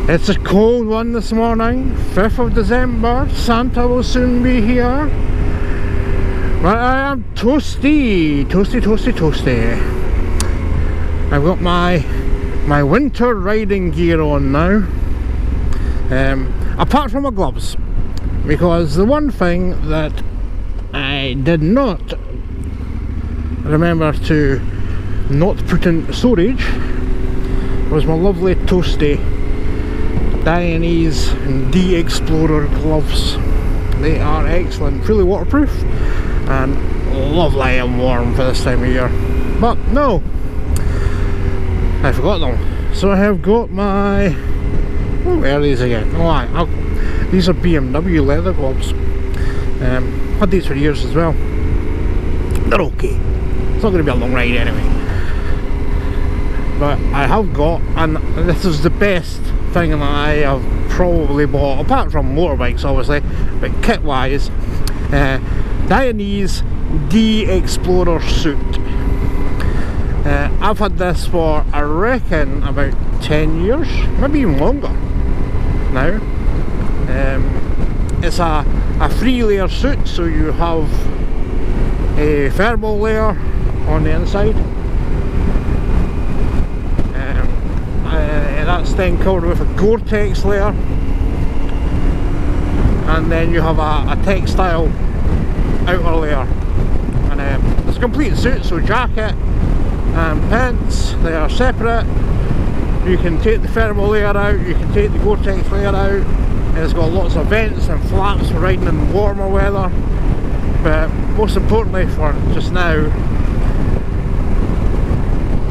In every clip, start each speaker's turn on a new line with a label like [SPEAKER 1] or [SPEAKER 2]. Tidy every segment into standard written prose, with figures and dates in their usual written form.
[SPEAKER 1] It's a cold one this morning, 5th of December, Santa will soon be here. But I am toasty. I've got my winter riding gear on now. Apart from my gloves. Because the one thing that I did not remember to not put in storage was my lovely toasty Dainese D Explorer gloves. They are excellent, fully waterproof and lovely and warm for this time of year. But no, I forgot them. So I have got my, where are these again? Oh, these are BMW leather gloves. Had these for years as well. They're okay. It's not going to be a long ride anyway. But I have got, and this is the best thing that I have probably bought, apart from motorbikes obviously, but kit wise, Dainese D Explorer suit. I've had this for, I reckon, about 10 years, maybe even longer now. It's a 3-layer suit, so you have a thermal layer on the inside. That's then covered with a Gore-Tex layer, and then you have a textile outer layer. And it's a complete suit, so jacket and pants, they are separate. You can take the thermal layer out, you can take the Gore-Tex layer out. It's got lots of vents and flaps for riding in warmer weather, but most importantly for just now,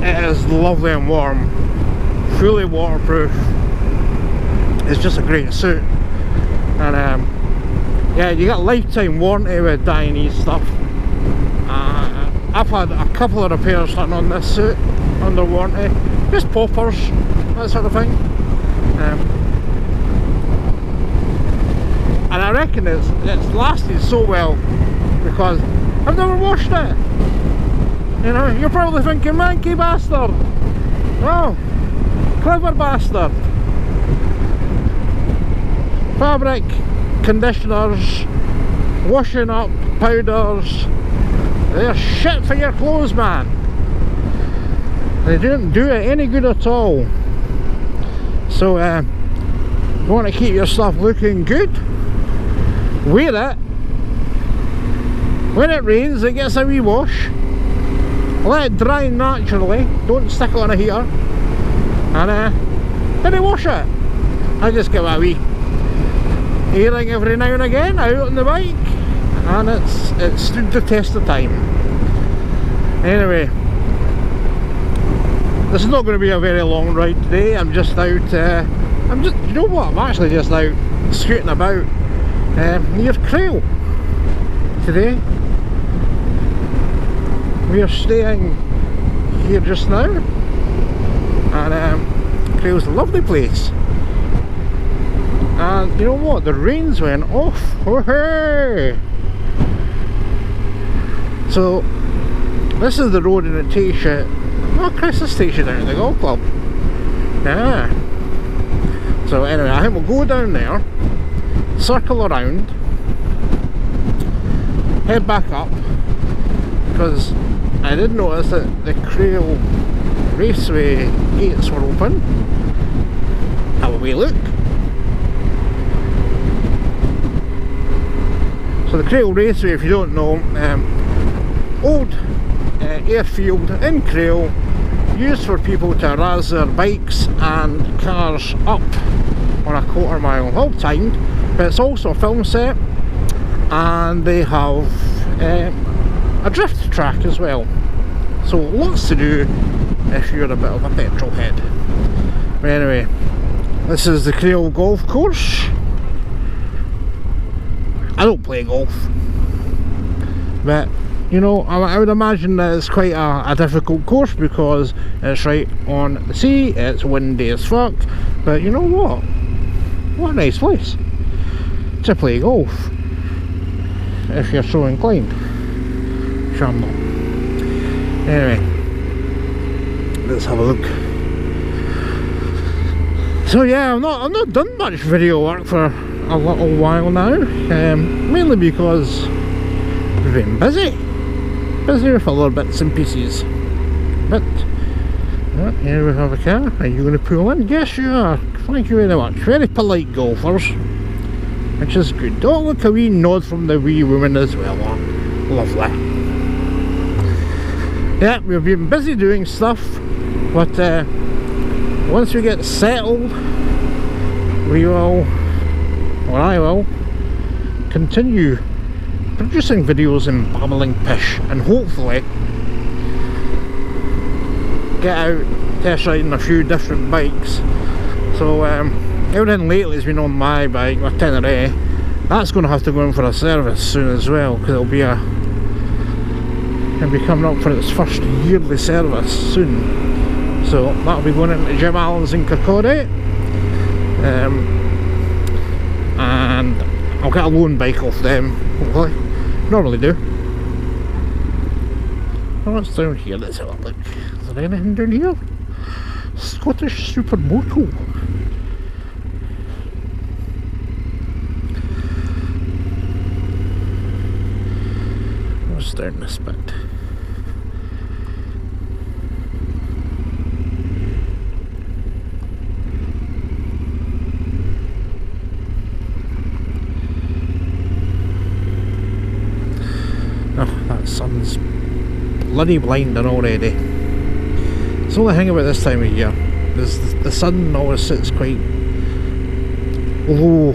[SPEAKER 1] it is lovely and warm, fully waterproof. It's just a great suit. And yeah, you get lifetime warranty with Dainese stuff. I've had a couple of repairs done on this suit under warranty, just poppers, that sort of thing. And I reckon it's lasted so well because I've never washed it. You know, you're probably thinking, manky bastard. Oh, clever bastard. Fabric conditioners, washing up powders, they're shit for your clothes, man. They don't do it any good at all. So you want to keep your stuff looking good, wear it. When it rains, it gets a wee wash. Let it dry naturally, don't stick it on a heater, and then wash it. I just give it a wee airing every now and again out on the bike, and it's stood the test of time. Anyway, this is not going to be a very long ride today. I'm just out, you know what, I'm actually just out scooting about near Crail today. We are staying here just now, and Crail's a lovely place. And you know what, the rains went off. Oh, hey! So this is the road, and it takes you, oh Chris, this takes you down to the golf club. Yeah. So anyway, I think we'll go down there, circle around, head back up, because I did notice that the Crail Raceway gates were open. Have a wee look. So the Crail Raceway, if you don't know, old airfield in Crail, used for people to razz their bikes and cars up on a 1/4 mile, all timed, but it's also a film set, and they have a drift track as well. So lots to do if you're a bit of a petrol head. But anyway, this is the Crail golf course. I don't play golf, but you know, I would imagine that it's quite a difficult course because it's right on the sea, it's windy as fuck, but you know what a nice place to play golf if you're so inclined. Sure I'm not. Anyway, let's have a look. So yeah, I've not done much video work for a little while now, mainly because we've been busy with a lot of bits and pieces. But here we have a car. Are you going to pull in? Yes, you are. Thank you very much. Very polite golfers, which is good. Oh, look, a wee nod from the wee woman as well. Oh, lovely. Yeah, we've been busy doing stuff, but once we get settled, we will, or I will, continue producing videos and babbling pish, and hopefully get out test riding a few different bikes. So everything lately has been on my bike, my Tenere. That's going to have to go in for a service soon as well, because it'll be coming up for its first yearly service soon. So that'll be going into Jim Allen's in Kirkcaldy, and I'll get a loan bike off them, hopefully. Normally do. What's down here? Let's have a look. Is there anything down here? Scottish Supermoto. What's down this bit? Oh, that sun's bloody blinding already. It's the only thing about this time of year is the sun always sits quite low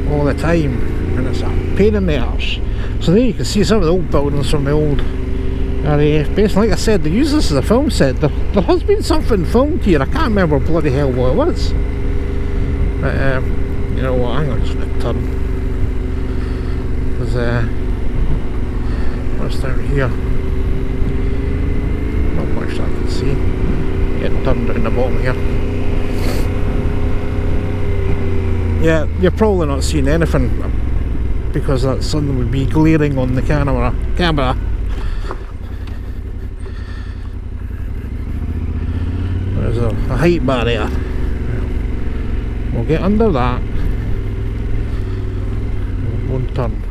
[SPEAKER 1] all the time, and it's a pain in the arse. So there you can see some of the old buildings from the old RAF base. Like I said, they use this as a film set. There has been something filmed here. I can't remember bloody hell what it was. But you know what? Hang on, just going to turn. Because what's down here? Not much I can see. Getting turned down the bottom here. Yeah, you're probably not seeing anything because that sun would be glaring on the camera. There's a height barrier. We'll get under that. We won't turn.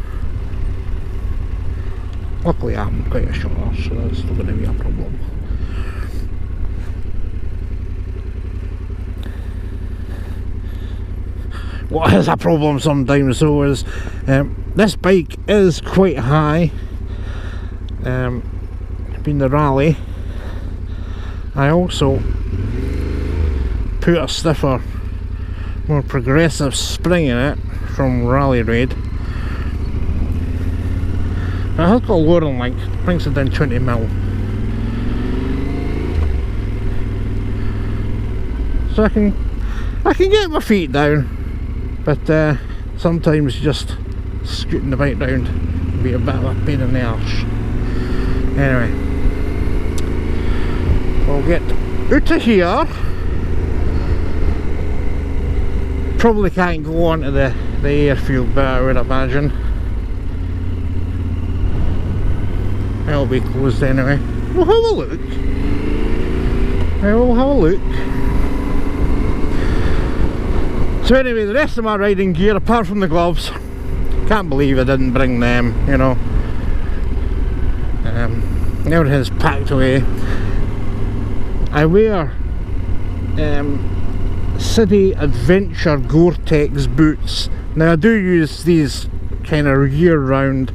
[SPEAKER 1] Luckily I'm quite a short arse, so that's not going to be a problem. What is a problem sometimes though is this bike is quite high. Being the rally, I also put a stiffer, more progressive spring in it from Rally Raid. It has got a lowering link, brings it down 20mm. So I can get my feet down, but sometimes just scooting the bike round can be a bit of a pain in the arse. Anyway, we'll get out of here. Probably can't go on to the airfield bit, I would imagine. It'll be closed anyway. We'll have a look. We'll have a look. So anyway, the rest of my riding gear, apart from the gloves, can't believe I didn't bring them, you know. Everything's packed away. I wear City Adventure Gore-Tex boots. Now I do use these kind of year round.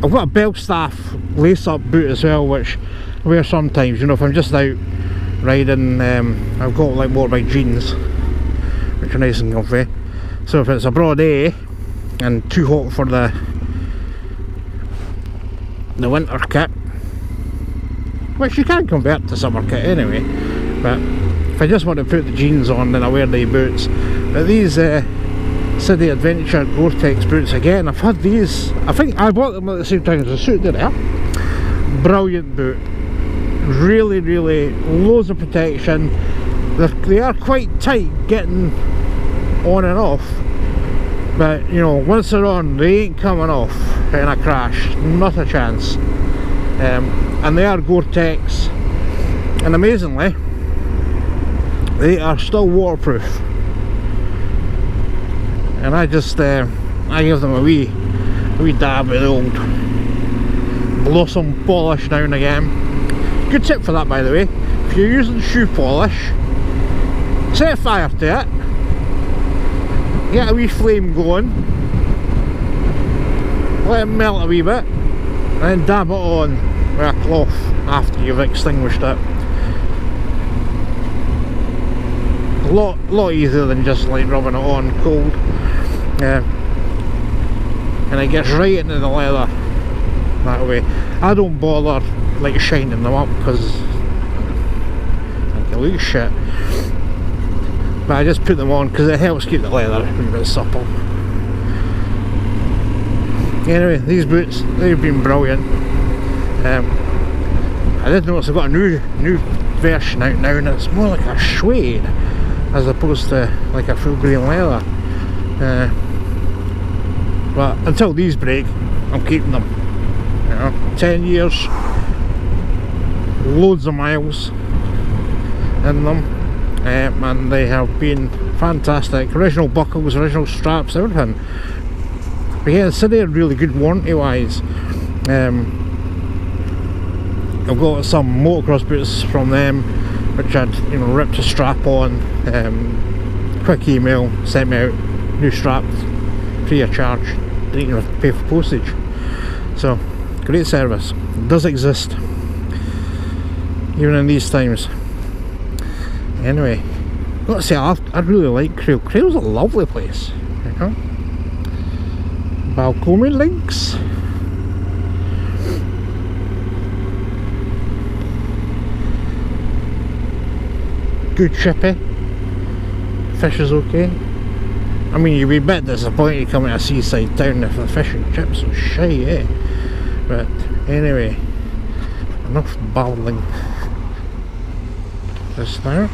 [SPEAKER 1] I've got a Belstaff lace-up boot as well, which I wear sometimes, you know, if I'm just out riding. I've got like motorbike jeans, which are nice and comfy. So if it's a broad day and too hot for the winter kit, which you can convert to summer kit anyway, but if I just want to put the jeans on, then I wear the boots. But these City Adventure Gore-Tex boots, again, I've had these, I think I bought them at the same time as the suit, did I? Brilliant boot. Really, really loads of protection. They are quite tight getting on and off, but you know, once they're on, they ain't coming off in a crash, not a chance. And they are Gore-Tex, and amazingly they are still waterproof. And I just I give them a wee dab with the old Blossom polish now and again. Good tip for that, by the way. If you're using shoe polish, set fire to it, get a wee flame going, let it melt a wee bit, and then dab it on with a cloth after you've extinguished it. A lot easier than just like rubbing it on cold. And it gets right into the leather that way. I don't bother like shining them up because I think it looks shit, but I just put them on because it helps keep the leather a bit supple. Anyway, these boots, they've been brilliant. I did notice I've got a new version out now, and it's more like a suede as opposed to like a full grain leather. But until these break, I'm keeping them. You know, 10 years, loads of miles in them, and they have been fantastic. Original buckles, original straps, everything. But yeah, so they're really good warranty wise. I've got some motocross boots from them which I'd, you know, ripped a strap on. Quick email, sent me out new strap, free of charge, didn't even have to pay for postage. So great service, it does exist even in these times. Anyway, got to say, I really like Crail. Crail's a lovely place, you know. Balcomie links. Good chippy. Fish is okay. I mean, you'd be a bit disappointed coming to a seaside town if the fish and chips are shy, eh? But anyway, enough babbling just now.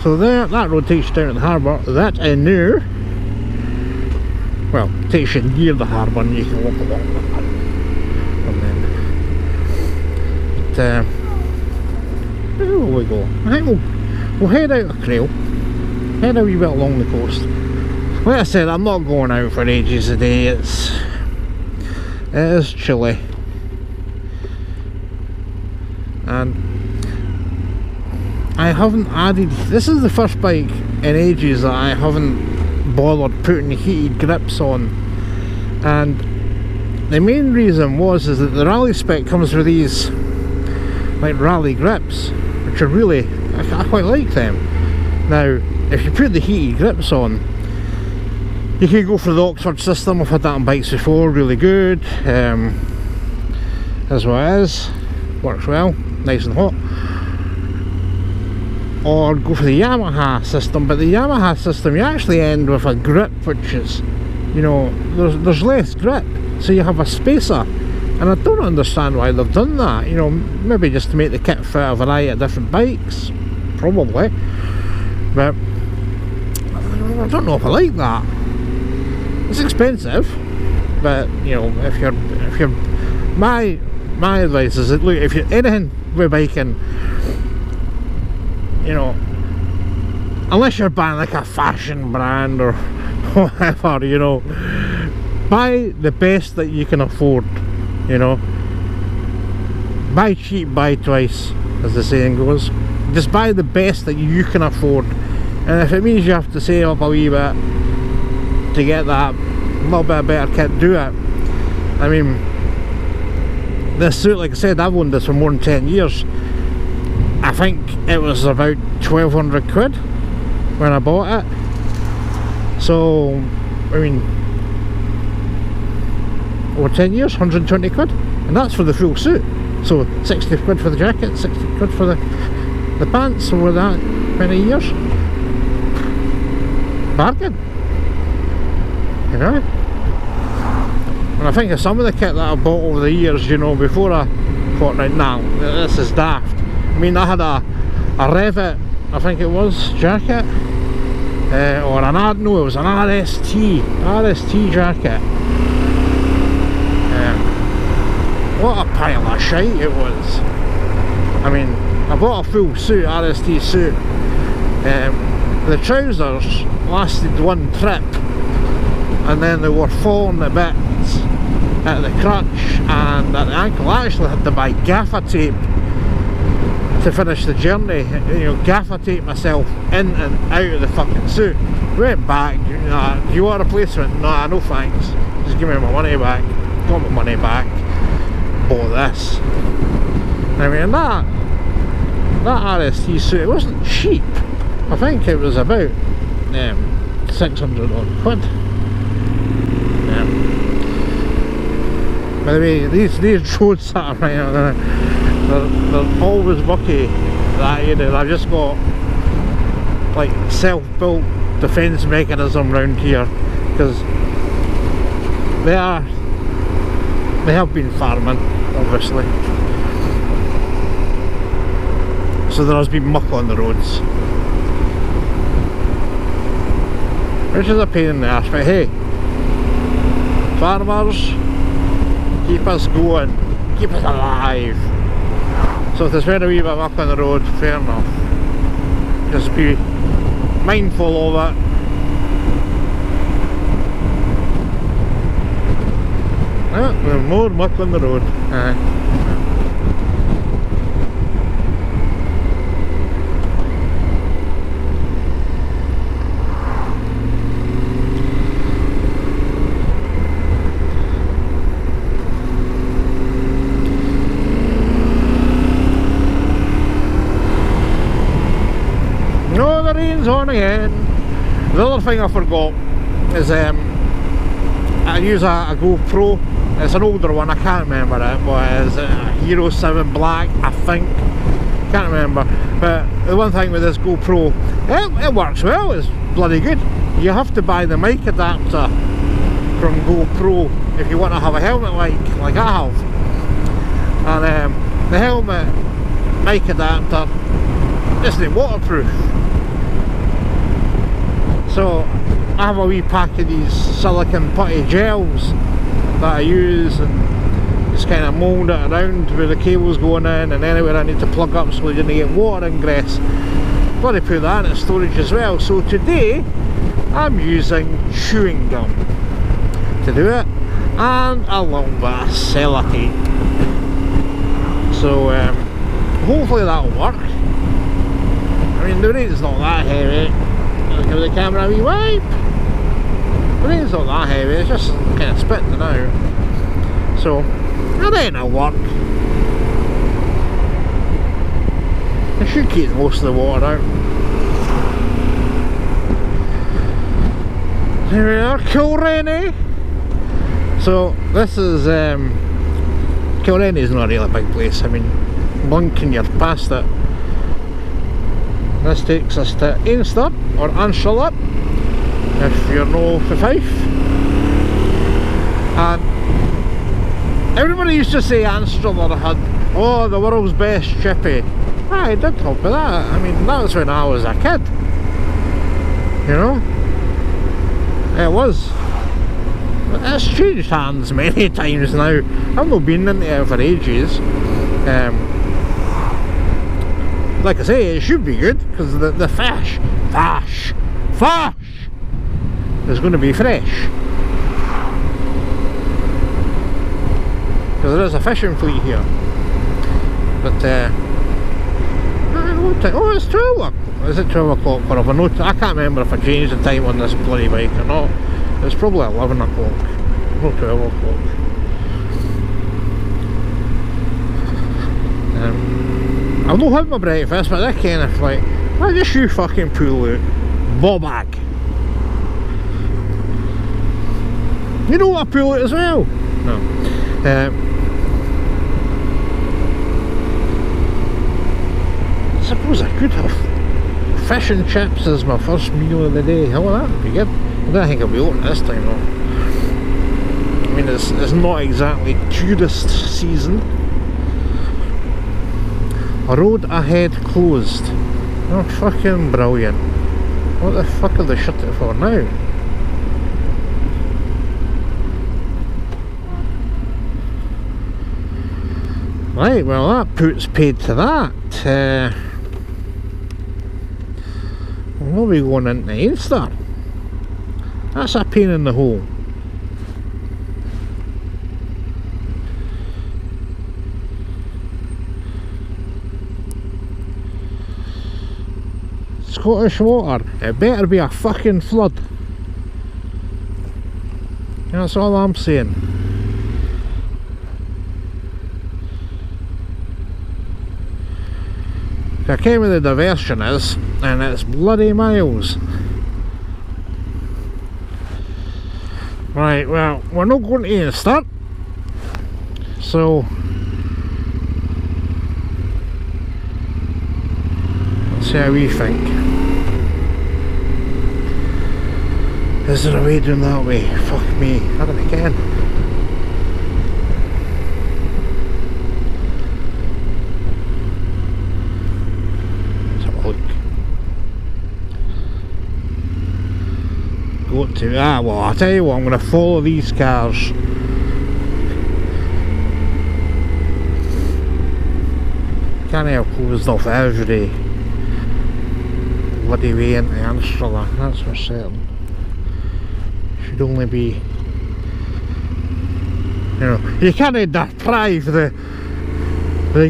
[SPEAKER 1] So there, that road takes you down to the harbour. That I knew. Well, takes you near the harbour and you can walk along from then. But where will we go? I think we'll head out of Crail, head a wee bit along the coast. Like I said, I'm not going out for ages a day. It is chilly, and I haven't added. This is the first bike in ages that I haven't bothered putting heated grips on, and the main reason is that the rally spec comes with these like rally grips, which are really, I quite like them. Now, if you put the heated grips on, you can go for the Oxford system. I've had that on bikes before, really good. As well as works well, nice and hot. Or go for the Yamaha system, but the Yamaha system you actually end with a grip which is, you know, there's less grip, so you have a spacer, and I don't understand why they've done that. You know, maybe just to make the kit fit a variety of different bikes, probably, but I don't know if I like that. It's expensive, but you know, if you're my advice is that, look, if you're anything with biking, you know, unless you're buying like a fashion brand or whatever, you know, buy the best that you can afford. You know, buy cheap, buy twice, as the saying goes. Just buy the best that you can afford, and if it means you have to save up a wee bit to get that little bit better kit, do it. I mean, this suit, like I said, I've owned this for more than 10 years. I think it was about 1200 quid when I bought it. So, I mean, over 10 years, 120 quid, and that's for the full suit. So 60 quid for the jacket, 60 quid for the pants over that many years. Bargain, you know. And I think of some of the kit that I bought over the years, you know, before I thought, right, now this is daft. I mean, I had a Revit, I think it was, jacket, or an no, it was an RST jacket. What a pile of shite it was. I mean, I bought a full suit, RST suit, the trousers lasted one trip, and then they were falling a bit at the crotch and at the ankle. I actually had to buy gaffer tape to finish the journey, you know, gaffer tape myself in and out of the fucking suit. Went back, do you want a replacement? Nah, no thanks, just give me my money back. Got my money back, bought this. I mean, that RST suit, it wasn't cheap. I think it was about 600 odd quid. By the way, these roads that are right out there, they're always mucky, that area. I've just got like self-built defence mechanism round here, because they have been farming, obviously, so there has been muck on the roads, which is a pain in the arse, but hey, farmers, keep us going, keep us alive. So if there's been a wee bit of muck on the road, fair enough, just be mindful of it. There's more muck on the road. No, the rain's on again. The other thing I forgot is I use a GoPro. It's an older one, I can't remember it, but it's a Hero 7 Black, I think. Can't remember. But the one thing with this GoPro, it works well, it's bloody good. You have to buy the mic adapter from GoPro if you want to have a helmet like I have. And the helmet mic adapter isn't waterproof. So I have a wee pack of these silicone putty gels that I use, and just kind of mould it around where the cable's going in and anywhere I need to plug up so you didn't get water ingress. Bloody put that in storage as well. So today I'm using chewing gum to do it, and a little bit of sellotape. So hopefully that'll work. I mean, the rain's not that heavy. I'll give the camera a wee wipe. The rain's not that heavy, it's just kind of spitting it out. So, I think it'll work. I should keep most of the water out. Here we are, Kilrenny. So, this is, Kilrenny's not a really big place. I mean, blinking you're past it. This takes us to Einster, or Anstruther, if you're no for Fife. And everybody used to say Anstruther had, oh, the world's best chippy. I did talk about that. I mean, that was when I was a kid. You know? It was. But it's changed hands many times now. I've not been in there for ages. Like I say, it should be good, because the fish is going to be fresh. Because there is a fishing fleet here. But, oh, it's 12 o'clock. Is it 12 o'clock? Or have I noticed? I can't remember if I changed the time on this bloody bike or not. It's probably 11 o'clock, not 12 o'clock. I've not had my breakfast, but that kind of like, why just you fucking pull out ball bag? You know what I pull out as well? No. I suppose I could have fish and chips as my first meal of the day. Oh, that would be good. I don't think I'll be open this time though. I mean, it's not exactly tourist season. Road ahead closed. Oh, fucking brilliant. What the fuck have they shut it for now? Right, well that puts paid to that. We'll be going into Einster. That's a pain in the hole. Scottish water, it better be a fucking flood. That's all I'm saying. I came where the diversion is, and it's bloody miles. Right, well, we're not going to Einster, so let's see how we think. Is there a way doing that way? Fuck me, I don't think I can. Let's have a look. Go to, well, I'll tell you what, I'm going to follow these cars. Can't have closed off every bloody way into Amsterdam, that's for certain. Should only be, you know, you can't deprive the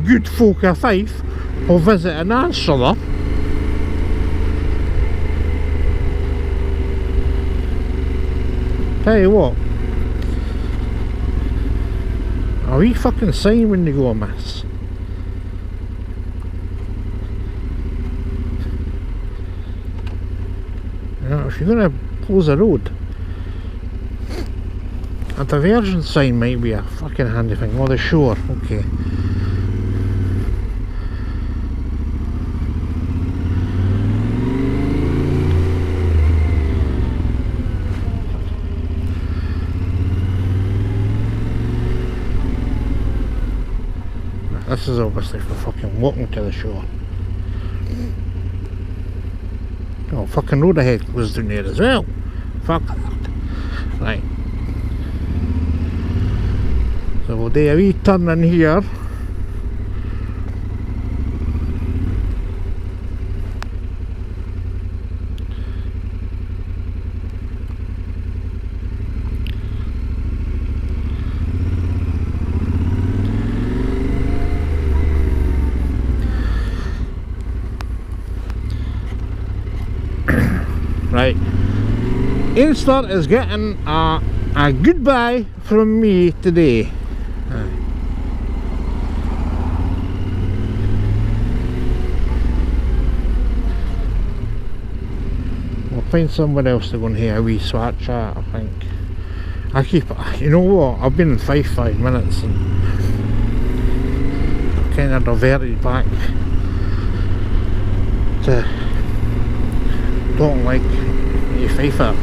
[SPEAKER 1] good folk of Fife of visiting Amsterdam. Tell you what, a wee fucking sign when you go amiss. You know, if you're going to close a road, a diversion sign might be a fucking handy thing. Oh, the shore, okay. This is obviously for fucking walking to the shore. Oh, fucking road ahead goes down there as well. Fuck that. Right. So we'll do a wee turn in here. Right, Einster is getting a goodbye from me today. We'll find somewhere else to go and have a wee swatch at, I think. I keep, you know what, I've been in 5 minutes and kind of diverted back to don't like you Fifer.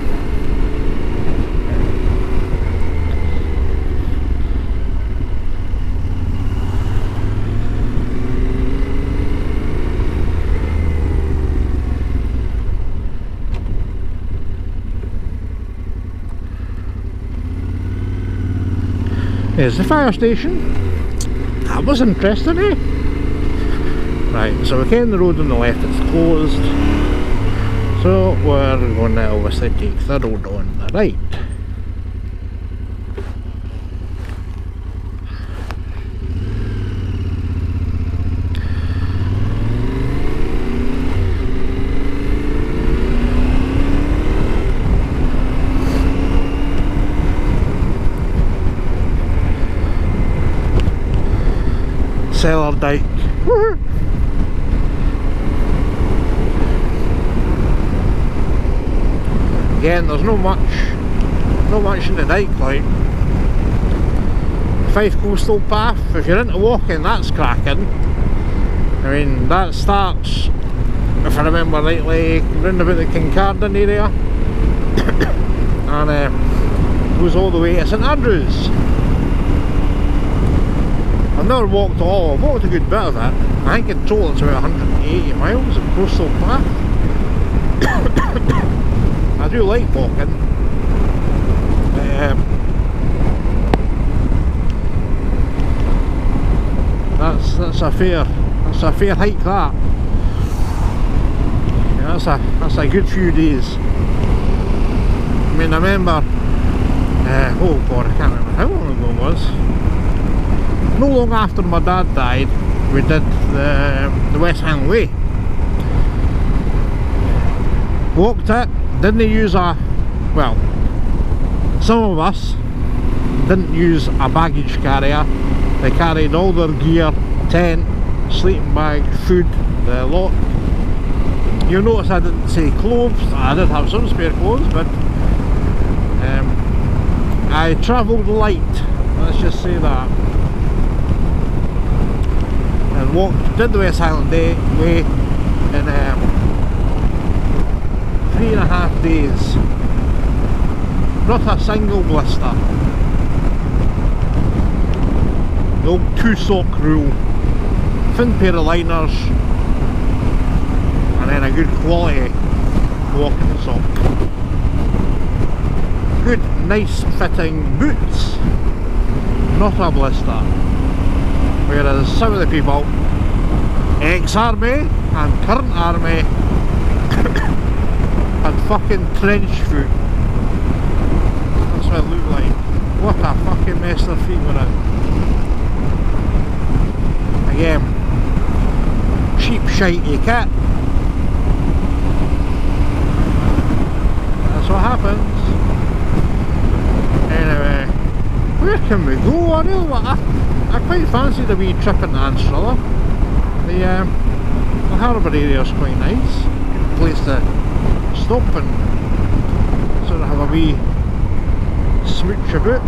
[SPEAKER 1] There's the fire station. That was interesting, eh? Right, so we came the road on the left, it's closed. So we're going to obviously take the road on the right. Cellar Dyke. Again, there's no much in the dike, like Fife Coastal Path. If you're into walking, that's cracking. I mean, that starts, if I remember rightly, round about the Kincardine area and goes all the way to St Andrews. I've never walked all, I've walked a good bit of it. I think in total it's about 180 miles of coastal path. I do like walking. That's a fair hike, that. Yeah, that's a good few days. I mean, I remember, oh god, I can't remember how long ago it was. No long after my dad died, we did the West Highland Way. Walked it, didn't use a, well, some of us didn't use a baggage carrier. They carried all their gear, tent, sleeping bag, food, the lot. You'll notice I didn't say clothes. I did have some spare clothes, but I travelled light, let's just say that. And walked, did the West Highland Way in 3.5 days. Not a single blister. The old 2-sock rule. Thin pair of liners and then a good quality walking sock. Good, nice fitting boots. Not a blister. Whereas some of the people, ex-army and current army, had fucking trench foot. That's what it looked like. What a fucking mess their feet were in. Again, cheap shitey kit. That's what happens. Anyway, where can we go? I quite fancied a wee trip into Anstruther. The harbour area is quite nice. Good place to stop and sort of have a wee smooch about.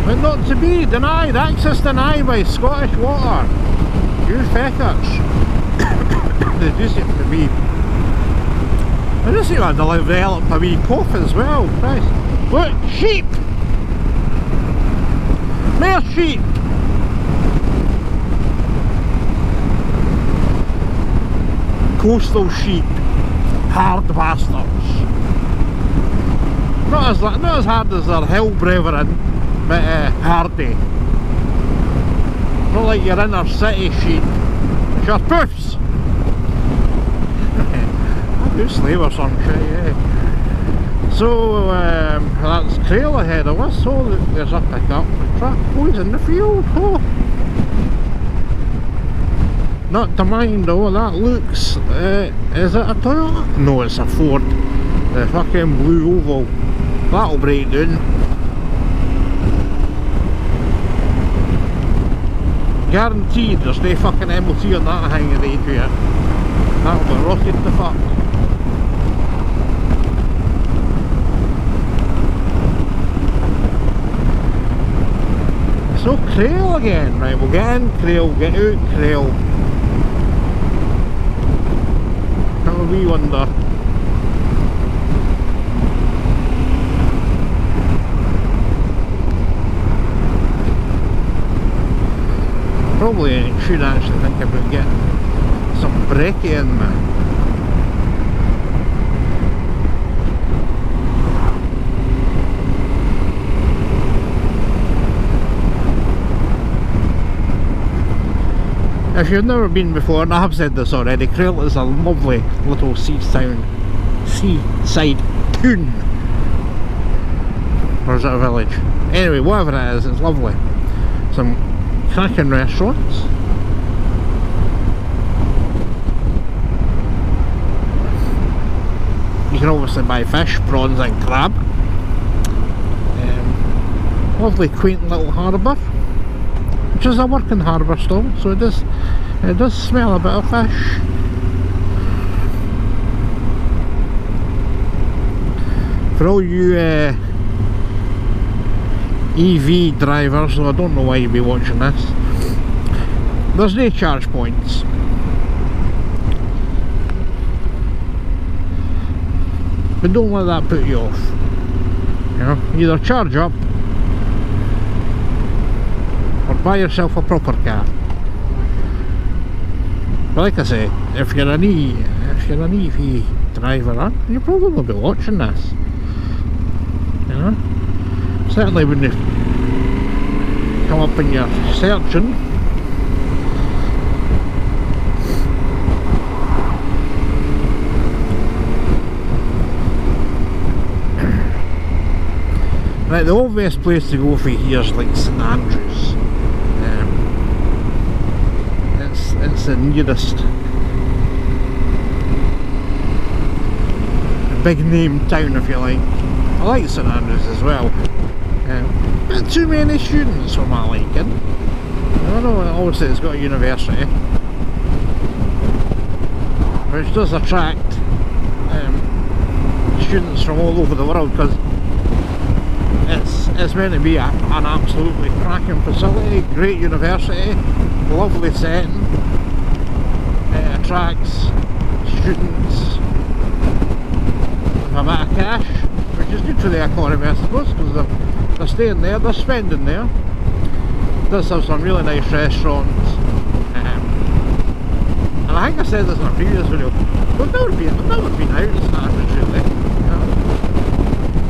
[SPEAKER 1] But not to be denied, access denied by Scottish Water. You feckers. They do seem to be, they do seem to develop a wee cough as well. Christ. Look, sheep! More sheep! Coastal sheep. Hard bastards. Not as hard as their hill brethren, but hardy. Not like your inner city sheep. Your poofs! I do slave or some shit, yeah. So, that's trail ahead of us. So there's a pickup truck. Oh, he's in the field. Oh. Not to mind though, that looks, is it a Toyota? No, it's a Ford. The fucking blue oval. That'll break down. Guaranteed there's no fucking MOT on that hanging right here. That'll be rotted the fuck. So Crail again, right, we'll get in Crail, get out Crail. Have a wee wonder. Probably should actually think about getting some brekkie in me. If you've never been before, and I have said this already, Crail is a lovely little seaside town. Or is it a village? Anyway, whatever it is, it's lovely. Some cracking restaurants. You can obviously buy fish, prawns and crab. Lovely quaint little harbour, which is a working harbour still, so it does smell a bit of fish. For all you EV drivers, so I don't know why you'd be watching this, there's no charge points. But don't let that put you off. You know, either charge up or buy yourself a proper car. But like I say, if you're an EV driver, driver, huh? You probably will be watching this. You know? Certainly when you come up and you're searching. Right, the obvious place to go for here is like St Andrews. It's the nearest big name town, if you like. I like St Andrews as well. Not too many students for my liking. I know obviously it's got a university, which does attract students from all over the world, because it's meant to be an absolutely cracking facility, great university, lovely setting. It attracts students with a bit of cash, which is good for the economy, I suppose, because they're staying there, they're spending there. It does have some really nice restaurants, and I think I said this in a previous video, we've never been out in St Andrews really.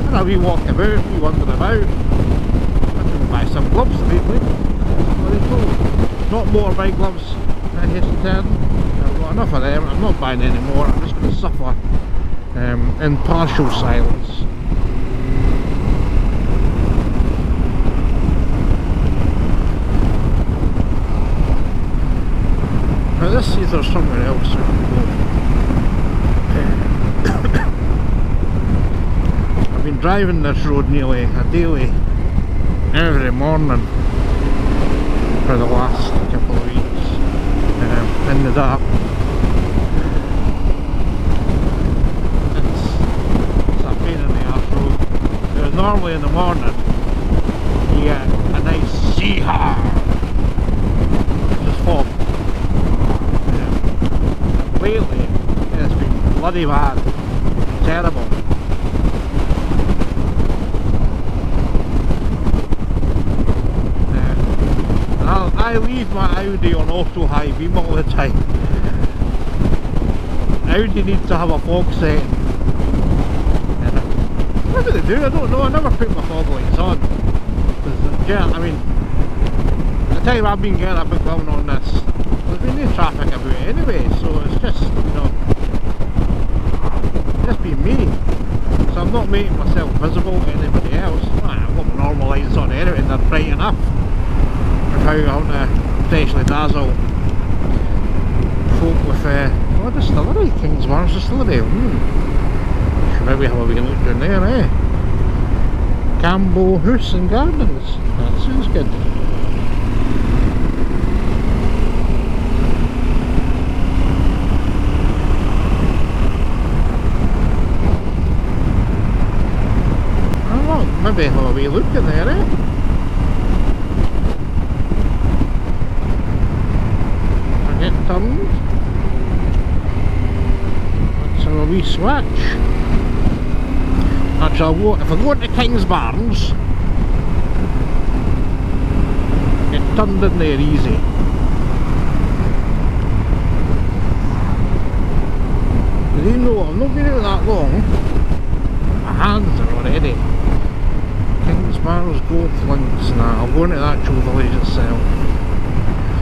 [SPEAKER 1] And we walk about, we wander about. I'm going to buy some gloves lately. Not motorbike gloves, I hate to tell. I've got enough of them, I'm not buying any more, I'm just going to suffer in partial silence. Now this sees there's somewhere else we can go. I've been driving this road nearly a daily, every morning for the last couple of weeks, in the dark. It's a pain in the arse road. Because normally in the morning you get a nice see-ha, just fog. Lately it's been bloody bad, terrible. I leave my Audi on auto high beam all the time. Audi needs to have a fog setting. What do they do? I don't know. I never put my fog lights on. Yeah, I mean, the time I've been getting a bit going on this, there's been no traffic about it anyway, so it's just, you know, just being me. So I'm not making myself visible to anybody else. I've got my normal lights on anyway, and they're bright enough. How I want to potentially dazzle folk with what distillery? Kingsbarns Distillery. Should maybe have a wee look down there, eh? Cambo House and Gardens. That sounds good. I don't know, maybe have a wee look in there, eh? Turned. Let's have a wee switch. Actually, if I go into Kingsbarns, get turned in there easy. Did you know I've not been out that long? My hands are already. Kingsbarns Golf Links. Nah, I'll go into the actual village itself.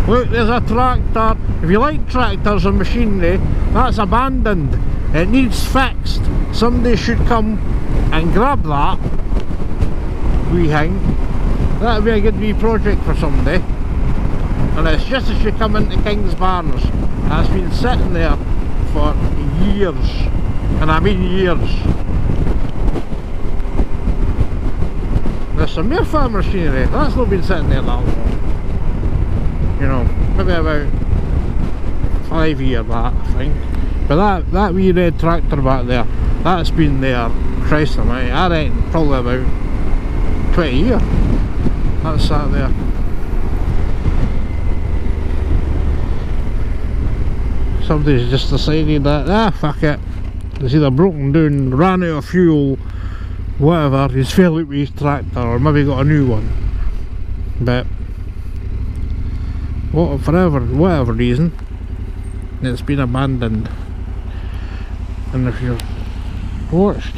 [SPEAKER 1] Look, there's a tractor. If you like tractors and machinery, that's abandoned. It needs fixed. Somebody should come and grab that wee thing. That would be a good wee project for somebody. And it's just as you come into Kingsbarns. That's been sitting there for years. And I mean years. There's some more farm machinery. That's not been sitting there that long. You know, maybe about 5 years that, I think. But that wee red tractor back there, that's been there, Christ almighty, I reckon probably about 20 years. That's sat there. Somebody's just decided that, fuck it. It's either broken down, ran out of fuel, whatever, he's fell out with his tractor, or maybe got a new one. But for whatever reason, it's been abandoned. And if you've watched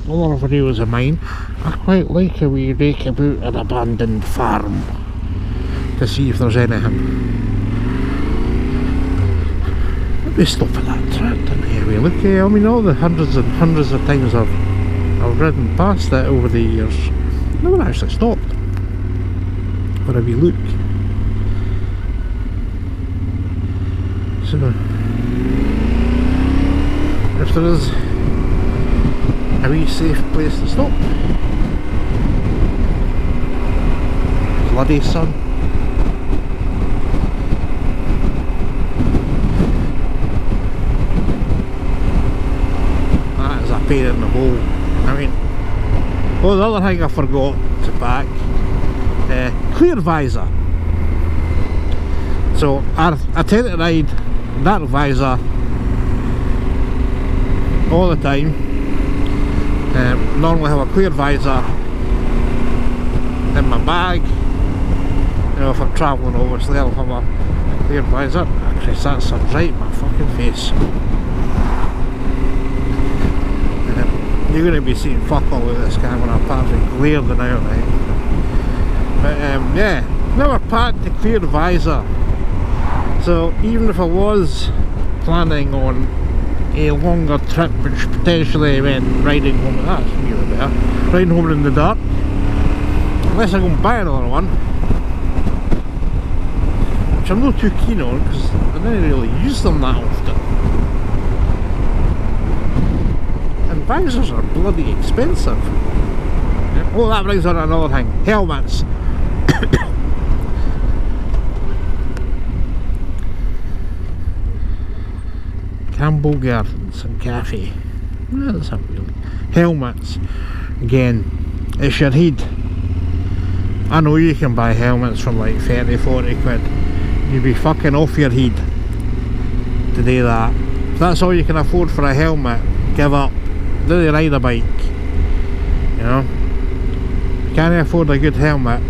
[SPEAKER 1] other videos of mine, I quite like a wee rake about an abandoned farm to see if there's anything. Maybe stop at that track and have a look. I mean, all the hundreds and hundreds of times I've ridden past it over the years, never actually stopped for a wee look. So if there is a wee safe place to stop. Bloody sun. That is a pain in the hole. I mean, oh, the other thing I forgot to pack, clear visor. So I tend to ride that visor all the time. Normally have a clear visor in my bag. You know, if I'm travelling obviously I'll have a clear visor. Christ, that sun's right in my fucking face. You're going to be seeing fuck all with this camera apart from glare than out, right? But yeah, never packed a clear visor. So even if I was planning on a longer trip, which potentially meant riding home, that's really better, riding home in the dark, unless I go and buy another one, which I'm not too keen on because I don't really use them that often, and visors are bloody expensive. Oh, that brings on another thing, helmets. Campbell Gardens and Cafe. No, that's not really. Helmets. Again, it's your head. I know you can buy helmets from like 30-40 quid. You'd be fucking off your head to do that. If that's all you can afford for a helmet, give up. Do the ride a bike. You know? Can't afford a good helmet,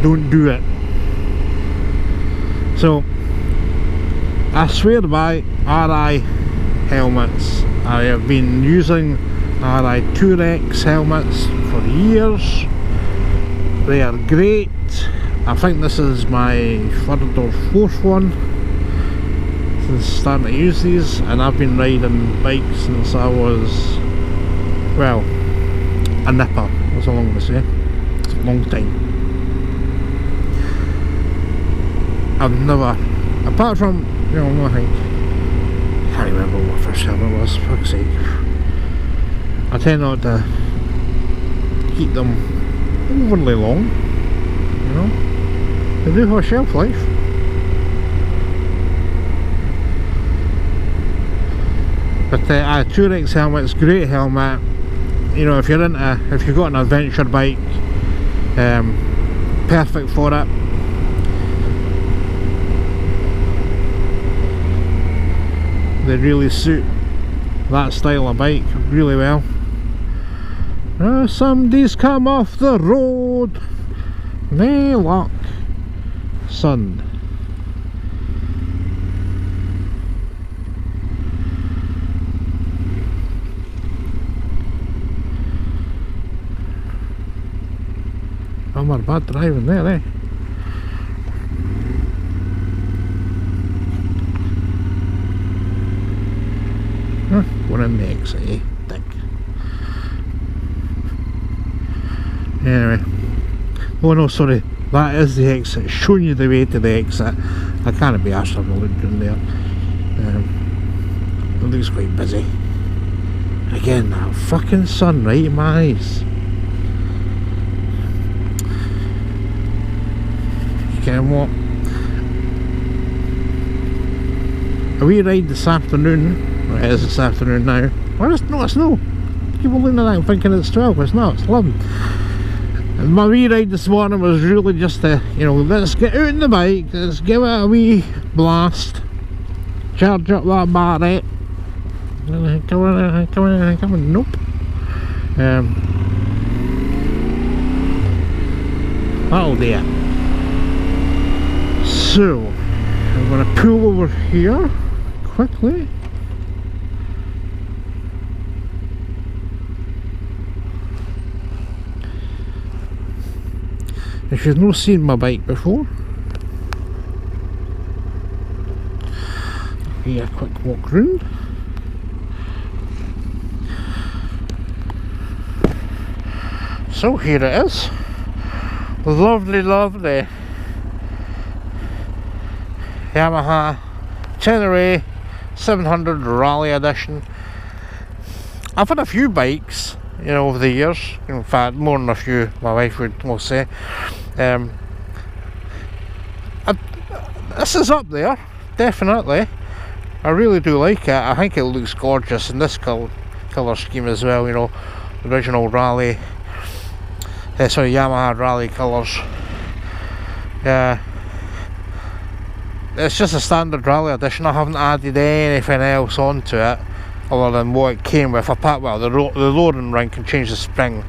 [SPEAKER 1] don't do it. So I swear by RI helmets. I have been using RI 2X helmets for years. They are great. I think this is my third or fourth one since starting to use these, and I've been riding bikes since I was, well, a nipper, that's all I'm going to say. It's a long time. I've never, apart from, you know, I think, I can't remember what first helmet was, for fuck's sake. I tend not to keep them overly long, you know. They do have a shelf life. But 2X helmet's great helmet. You know, if you've got an adventure bike, perfect for it. They really suit that style of bike really well. Somebody's come off the road. Nay luck, son. I'm not bad driving there, eh? Going in the exit, eh? Dick. Anyway. Oh no, sorry. That is the exit. Showing you the way to the exit. I can't be arsed having a look down there. It looks quite busy. Again, that fucking sun right in my eyes. And what a wee ride this afternoon. Well, it is this afternoon now. Well, it's no. Keep on looking at that and thinking it's 12. It's not, it's 11. And my wee ride this morning was really just to, you know, let's get out on the bike, let's give it a wee blast, charge up that battery. Come on, nope. That'll do it. So, I'm going to pull over here quickly. If you've not seen my bike before, give a quick walk round. So here it is, lovely, lovely Yamaha Tenere 700 Rally Edition. I've had a few bikes, you know, over the years. In fact, more than a few, my wife will say. This is up there, definitely. I really do like it. I think it looks gorgeous in this colour scheme as well, you know, original Rally. Sorry, Yamaha Rally colours. Yeah, it's just a standard Rally edition. I haven't added anything else onto it other than what it came with. Apart, well, the lowering ring can change the spring,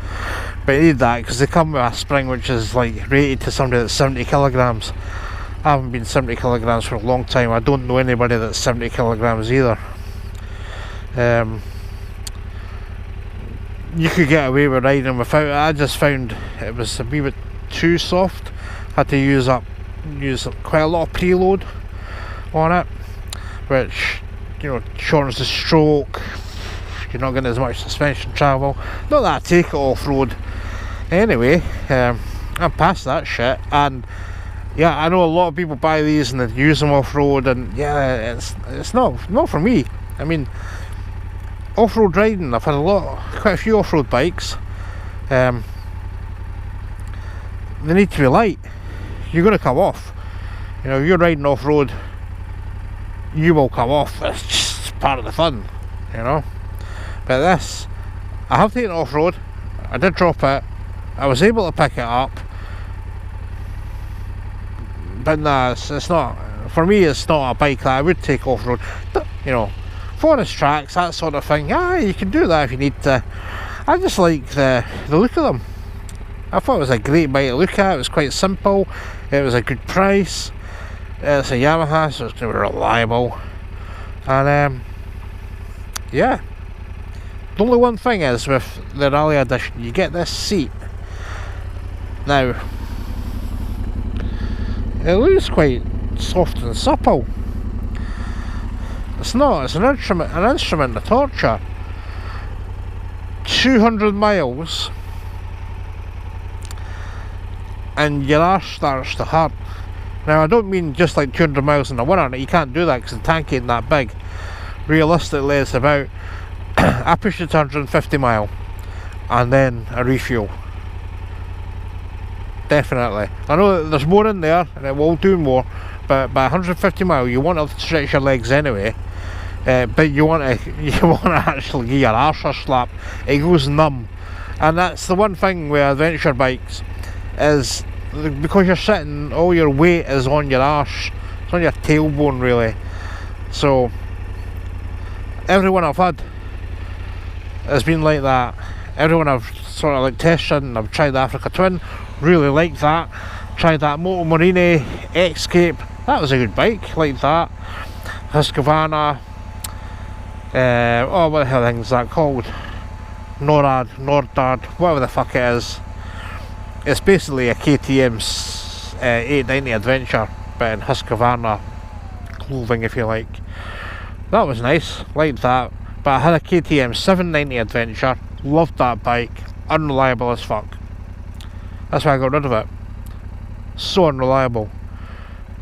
[SPEAKER 1] but you need that because they come with a spring which is like rated to somebody that's 70 kilograms. I haven't been 70 kilograms for a long time. I don't know anybody that's 70 kilograms either. You could get away with riding without it. I just found it was a wee bit too soft. Had to use quite a lot of preload on it, which, you know, shortens the stroke. You're not getting as much suspension travel. Not that I take it off-road anyway. I'm past that shit, and yeah, I know a lot of people buy these and they use them off-road, and yeah, it's not for me. I mean, off-road riding, I've had quite a few off-road bikes. They need to be light. You're going to come off. You know, if you're riding off-road, you will come off. It's just part of the fun, you know. But this, I have taken it off-road. I did drop it. I was able to pick it up. But nah, it's not, for me it's not a bike that I would take off-road. You know, forest tracks, that sort of thing, yeah, you can do that if you need to. I just like the look of them. I thought it was a great bike to look at. It was quite simple, it was a good price, it's a Yamaha, so it's going to be reliable, and yeah. The only one thing is with the Rally Edition, you get this seat. Now, it looks quite soft and supple. It's not, it's an instrument of torture. 200 miles and your arse starts to hurt. Now I don't mean just like 200 miles in the winter. You can't do that because the tank ain't that big. Realistically it's about I pushed it to 150 mile and then a refuel. Definitely. I know that there's more in there and it will do more, but by 150 mile you want to stretch your legs anyway. But you want to actually give your arse a slap. It goes numb, and that's the one thing with adventure bikes, is because you're sitting, all your weight is on your arse. It's on your tailbone really. So everyone I've had has been like that. Everyone I've sort of like tested, and I've tried the Africa Twin, really liked that. Tried that Moto Morini Escape, that was a good bike, like that. Husqvarna, what the hell thing's that called? Nordad, whatever the fuck it is. It's basically a KTM 890 Adventure, but in Husqvarna clothing, if you like. That was nice, liked that. But I had a KTM 790 Adventure, loved that bike, unreliable as fuck. That's why I got rid of it. So unreliable.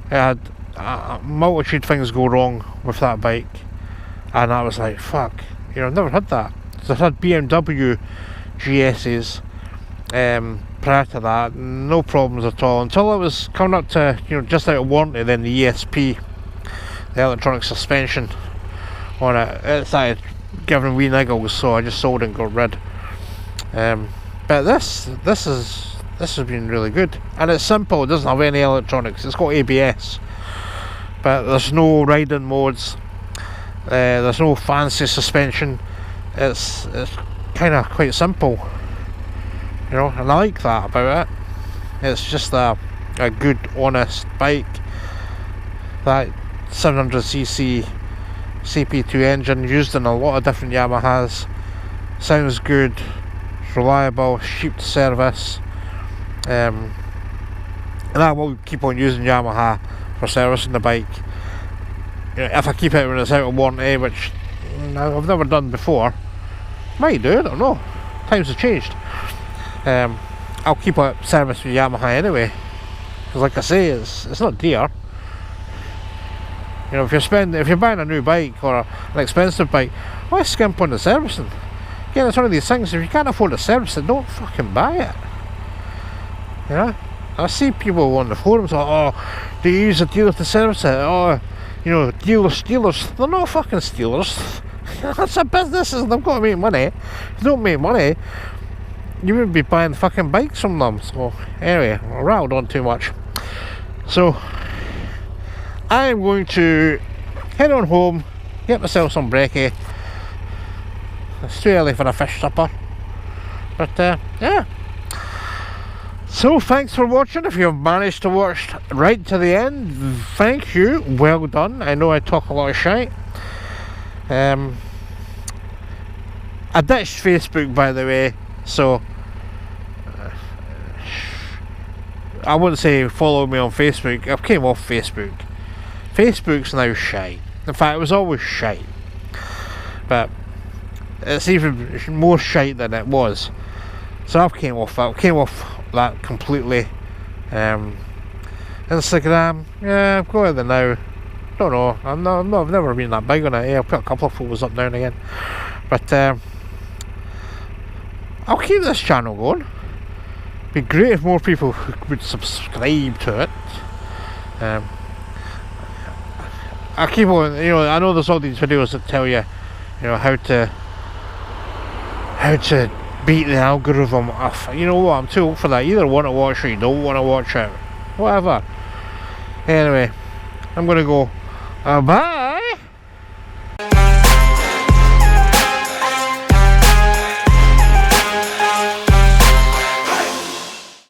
[SPEAKER 1] It had a multitude of things go wrong with that bike, and I was like, fuck, you know, I've never had that. So I've had BMW GS's prior to that, no problems at all, until it was coming up to, you know, just out of warranty. Then the ESP, the electronic suspension on it started giving wee niggles, so I just sold it and got rid. But this has been really good, and it's simple. It doesn't have any electronics. It's got ABS, but there's no riding modes. There's no fancy suspension. It's kind of quite simple, you know, and I like that about it. It's just a good, honest bike. That 700cc CP2 engine used in a lot of different Yamahas. Sounds good, it's reliable, cheap to service. and I will keep on using Yamaha for servicing the bike. You know, if I keep it when it's out of warranty, which I've never done before, might do, I don't know. Times have changed. I'll keep it serviced with Yamaha anyway, because like I say, it's not dear. You know, if you're buying a new bike or an expensive bike, why skimp on the servicing? Again, it's one of these things, if you can't afford to service it, don't fucking buy it. You know? I see people on the forums like, oh, do you use a dealer to service it? Oh, you know, dealers. They're not fucking stealers. That's a business, and they've got to make money. If you don't make money, you wouldn't be buying fucking bikes from them. So, anyway, I rattled on too much. So, I am going to head on home, get myself some brekkie. It's too early for a fish supper, but yeah. So thanks for watching. If you've managed to watch right to the end, thank you, well done. I know I talk a lot of shite. I ditched Facebook, by the way, so I wouldn't say follow me on Facebook. I came off Facebook. Facebook's now shite. In fact, it was always shite, but it's even more shite than it was. So I've came off that completely. Instagram, yeah, I've got it now. Don't know. I've never been that big on it. Yeah, I'll put a couple of photos up now and again, but I'll keep this channel going. It'd be great if more people would subscribe to it. I keep on, you know, I know there's all these videos that tell you, you know, how to beat the algorithm. You know what, I'm too old for that. You either want to watch it or you don't want to watch it. Whatever. Anyway, I'm gonna go. Bye.